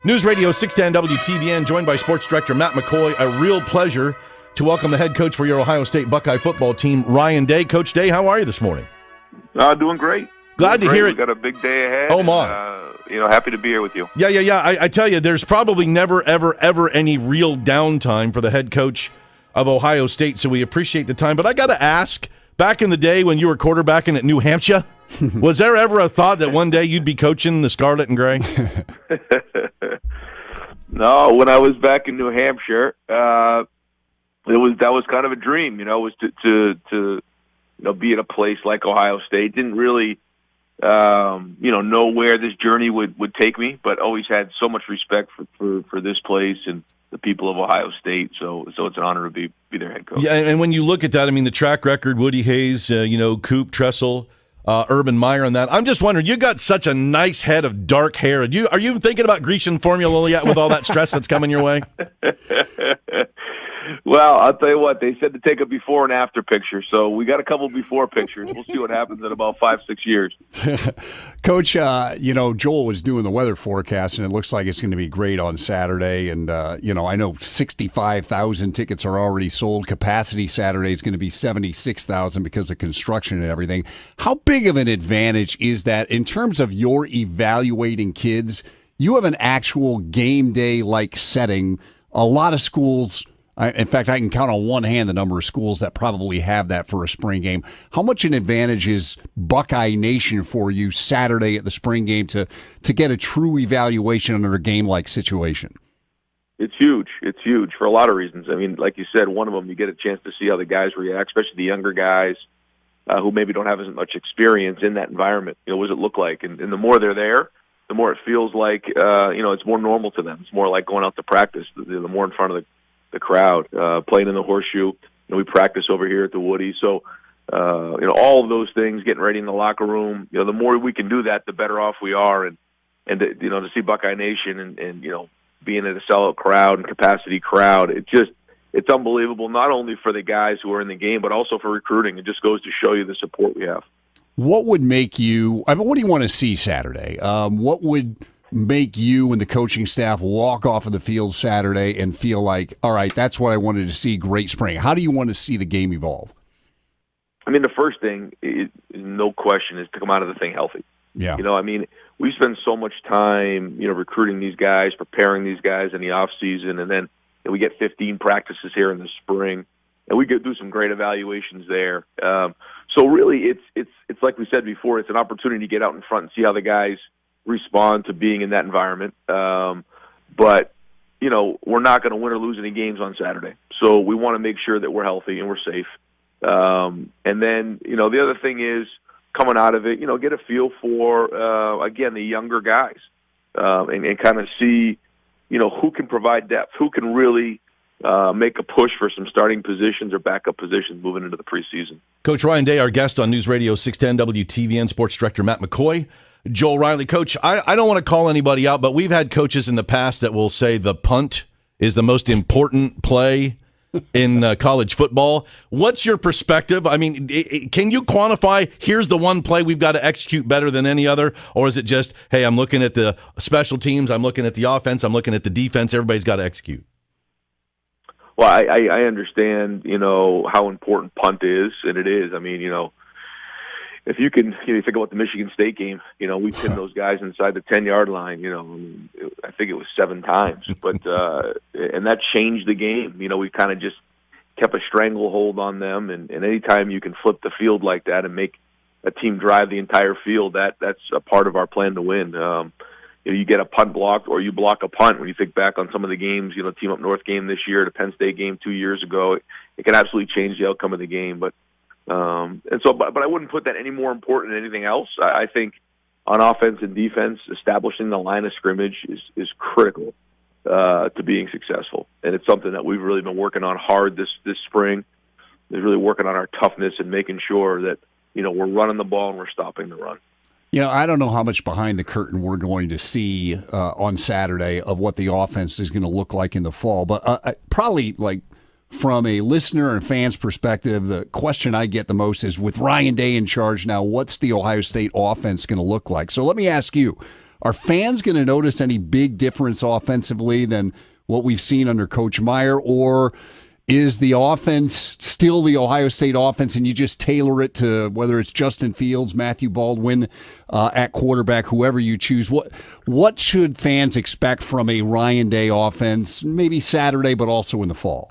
News Radio 610 WTVN, joined by Sports Director Matt McCoy. A real pleasure to welcome the head coach for your Ohio State Buckeye football team, Ryan Day. Coach Day, how are you this morning? Doing great. Glad to hear it. We've got a big day ahead. Oh, my. And, happy to be here with you. Yeah. I tell you, there's probably never, ever any real downtime for the head coach of Ohio State, so we appreciate the time. But I got to ask, back in the day when you were quarterbacking at New Hampshire, was there ever a thought that one day you'd be coaching the Scarlet and Gray? No, when I was back in New Hampshire, that was kind of a dream. Was to be in a place like Ohio State. Didn't really know where this journey would take me, but always had so much respect for this place and the people of Ohio State. So it's an honor to be their head coach. Yeah, and when you look at that, I mean, the track record: Woody Hayes, Coop, Tressel. Urban Meyer on that. I'm just wondering, you got such a nice head of dark hair. Are you thinking about Grecian formula yet with all that stress that's coming your way? Well, I'll tell you what, they said to take a before and after picture, so we got a couple before pictures. We'll see what happens in about 5-6 years. Coach, Joel was doing the weather forecast, and it looks like it's going to be great on Saturday. And, I know 65,000 tickets are already sold. Capacity Saturday is going to be 76,000 because of construction and everything. How big of an advantage is that in terms of your evaluating kids? You have an actual game day-like setting. A lot of schools... In fact, I can count on one hand the number of schools that probably have that for a spring game. How much an advantage is Buckeye Nation for you Saturday at the spring game to get a true evaluation under a game-like situation? It's huge. It's huge for a lot of reasons. I mean, like you said, one of them, you get a chance to see how the guys react, especially the younger guys who maybe don't have as much experience in that environment. What does it look like? And the more they're there, the more it feels like, it's more normal to them. It's more like going out to practice, the more in front of the crowd, playing in the horseshoe. We practice over here at the Woody. So, all of those things, getting ready in the locker room, the more we can do that, the better off we are. And to see Buckeye Nation and being at a sellout crowd and capacity crowd, it's unbelievable, not only for the guys who are in the game, but also for recruiting. It just goes to show you the support we have. What would make you, what do you want to see Saturday? What would make you and the coaching staff walk off of the field Saturday and feel like, all right, that's what I wanted to see, great spring? How do you want to see the game evolve? I mean, the first thing, no question, is to come out of the thing healthy. Yeah. We spend so much time, recruiting these guys, preparing these guys in the off season, and then we get 15 practices here in the spring, and we get do some great evaluations there. So really, it's like we said before, it's an opportunity to get out in front and see how the guys respond to being in that environment. But, we're not going to win or lose any games on Saturday. So we want to make sure that we're healthy and we're safe. And then, the other thing is coming out of it, get a feel for, again, the younger guys and kind of see, who can provide depth, who can really make a push for some starting positions or backup positions moving into the preseason. Coach Ryan Day, our guest on News Radio 610 WTVN, Sports Director Matt McCoy. Joel Riley. Coach, I don't want to call anybody out, but we've had coaches in the past that will say the punt is the most important play in college football. What's your perspective? I mean, can you quantify, here's the one play we've got to execute better than any other? Or is it just, hey, I'm looking at the special teams, I'm looking at the offense, I'm looking at the defense, everybody's got to execute? Well, I understand, how important punt is, and it is. I mean, if you can, you think about the Michigan State game, we pinned those guys inside the 10-yard line, I think it was 7 times. But and that changed the game. We kind of just kept a stranglehold on them. And anytime you can flip the field like that and make a team drive the entire field, that's a part of our plan to win. You get a punt blocked or you block a punt. When you think back on some of the games, Team Up North game this year, the Penn State game 2 years ago, it can absolutely change the outcome of the game. But I wouldn't put that any more important than anything else. I think on offense and defense, establishing the line of scrimmage is critical to being successful, and it's something that we've really been working on hard this spring. Is really working on our toughness and making sure that we're running the ball and we're stopping the run. I don't know how much behind the curtain we're going to see on Saturday of what the offense is going to look like in the fall, but probably like. From a listener and fans perspective, the question I get the most is, with Ryan Day in charge now, what's the Ohio State offense going to look like? So let me ask you, Are fans going to notice any big difference offensively than what we've seen under Coach Meyer, or is the offense still the Ohio State offense and you just tailor it to whether it's Justin Fields, Matthew Baldwin at quarterback, whoever you choose? What should fans expect from a Ryan Day offense, maybe Saturday, but also in the fall?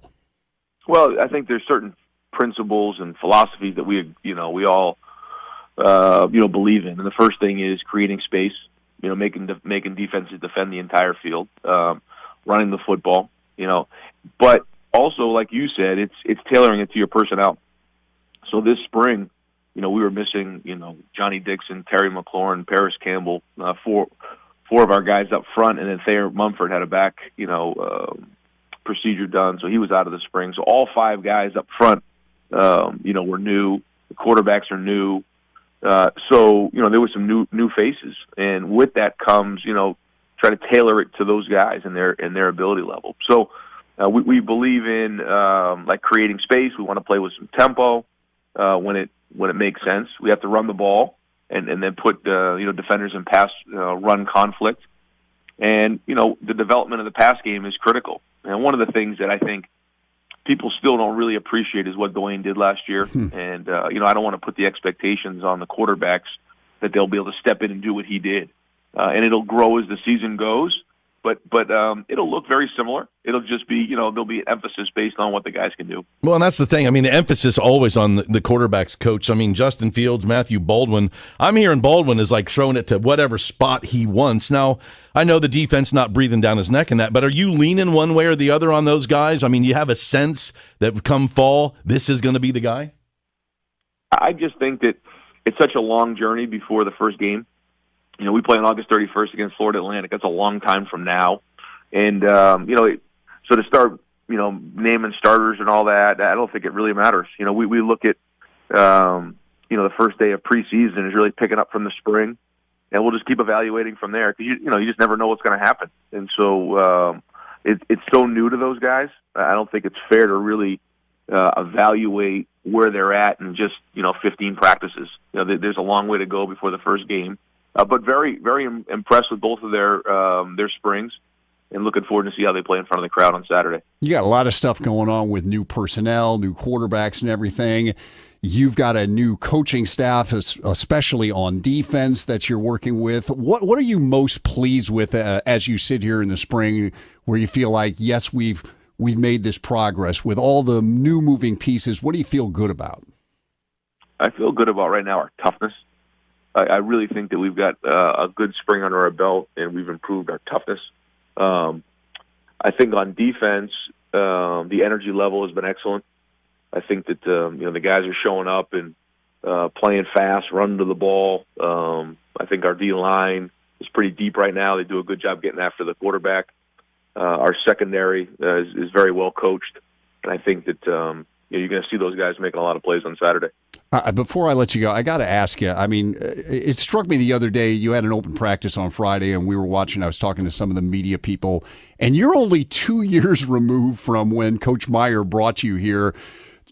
Well, I think there's certain principles and philosophies that we all believe in. And the first thing is creating space, making defenses defend the entire field, running the football, but also, like you said, it's tailoring it to your personnel. So this spring, we were missing, Johnny Dixon, Terry McLaurin, Paris Campbell, four of our guys up front, and then Thayer Mumford had a back, procedure done, so he was out of the spring. So all 5 guys up front, were new. The quarterbacks are new. So there was some new faces, and with that comes, try to tailor it to those guys and their ability level. So. We believe in like creating space. We want to play with some tempo when it makes sense. We have to run the ball and then put defenders in pass run conflict. And the development of the pass game is critical. And one of the things that I think people still don't really appreciate is what Dwayne did last year. And I don't want to put the expectations on the quarterbacks that they'll be able to step in and do what he did. And it'll grow as the season goes. But it'll look very similar. It'll just be, there'll be an emphasis based on what the guys can do. Well, and that's the thing. I mean, the emphasis always on the quarterback's coach. I mean, Justin Fields, Matthew Baldwin. I'm hearing Baldwin is like throwing it to whatever spot he wants. Now, I know the defense not breathing down his neck in that, but are you leaning one way or the other on those guys? I mean, you have a sense that come fall, this is going to be the guy? I just think that it's such a long journey before the first game. We play on August 31st against Florida Atlantic. That's a long time from now. And, so to start, naming starters and all that, I don't think it really matters. We look at, the first day of preseason is really picking up from the spring, and we'll just keep evaluating from there. Because, you just never know what's going to happen. And so it's so new to those guys. I don't think it's fair to really evaluate where they're at in just, 15 practices. There's a long way to go before the first game. But very, very impressed with both of their springs, and looking forward to see how they play in front of the crowd on Saturday. You got a lot of stuff going on with new personnel, new quarterbacks and everything. You've got a new coaching staff, especially on defense, that you're working with. What are you most pleased with as you sit here in the spring, where you feel like, yes, we've made this progress with all the new moving pieces? What do you feel good about? I feel good about right now our toughness. I really think that we've got a good spring under our belt, and we've improved our toughness. I think on defense, the energy level has been excellent. I think that the guys are showing up and playing fast, running to the ball. I think our D-line is pretty deep right now. They do a good job getting after the quarterback. Our secondary is very well coached, and I think that you're going to see those guys making a lot of plays on Saturday. Before I let you go, I got to ask you, I mean, it struck me the other day, you had an open practice on Friday, and we were watching, I was talking to some of the media people, and you're only 2 years removed from when Coach Meyer brought you here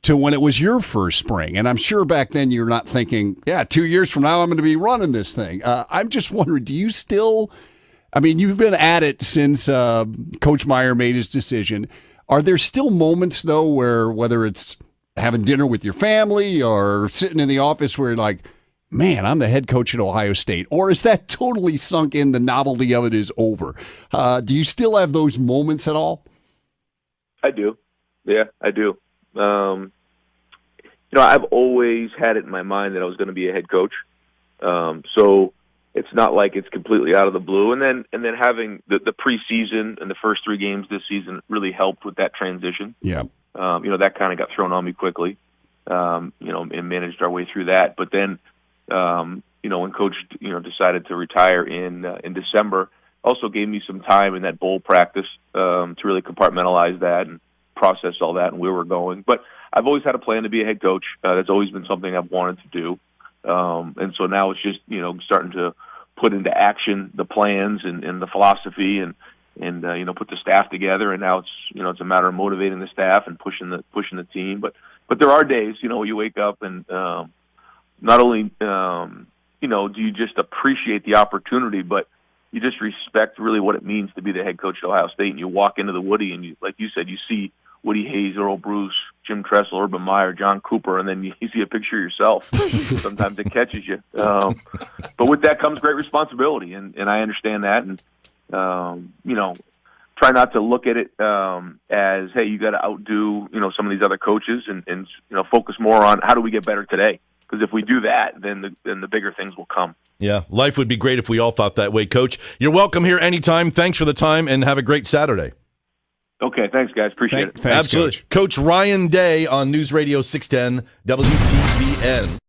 to when it was your first spring. And I'm sure back then you're not thinking, 2 years from now I'm going to be running this thing. I'm just wondering, do you still, I mean, you've been at it since Coach Meyer made his decision. Are there still moments, though, where whether it's having dinner with your family or sitting in the office where you're like, man, I'm the head coach at Ohio State? Or is that totally sunk in, the novelty of it is over? Do you still have those moments at all? I do. Yeah, I do. I've always had it in my mind that I was going to be a head coach. So it's not like it's completely out of the blue. And then having the preseason and the first 3 games this season really helped with that transition. Yeah. That kind of got thrown on me quickly, and managed our way through that. But then, when Coach, decided to retire in December, also gave me some time in that bowl practice to really compartmentalize that and process all that and where we're going. But I've always had a plan to be a head coach. That's always been something I've wanted to do. And so now it's just, starting to put into action the plans and the philosophy and put the staff together, and now it's a matter of motivating the staff and pushing the team. But there are days, you wake up and not only do you just appreciate the opportunity, but you just respect really what it means to be the head coach at Ohio State. And you walk into the Woody, and like you said, you see Woody Hayes, Earl Bruce, Jim Tressel, Urban Meyer, John Cooper, and then you see a picture of yourself. Sometimes it catches you. But with that comes great responsibility, and I understand that. And, try not to look at it as, hey, you got to outdo, some of these other coaches and focus more on how do we get better today. Because if we do that, then the bigger things will come. Yeah, life would be great if we all thought that way, Coach. You're welcome here anytime. Thanks for the time, and have a great Saturday. Okay, thanks, guys. Appreciate it. Thanks, absolutely. Coach Ryan Day on News Radio 610 WTVN.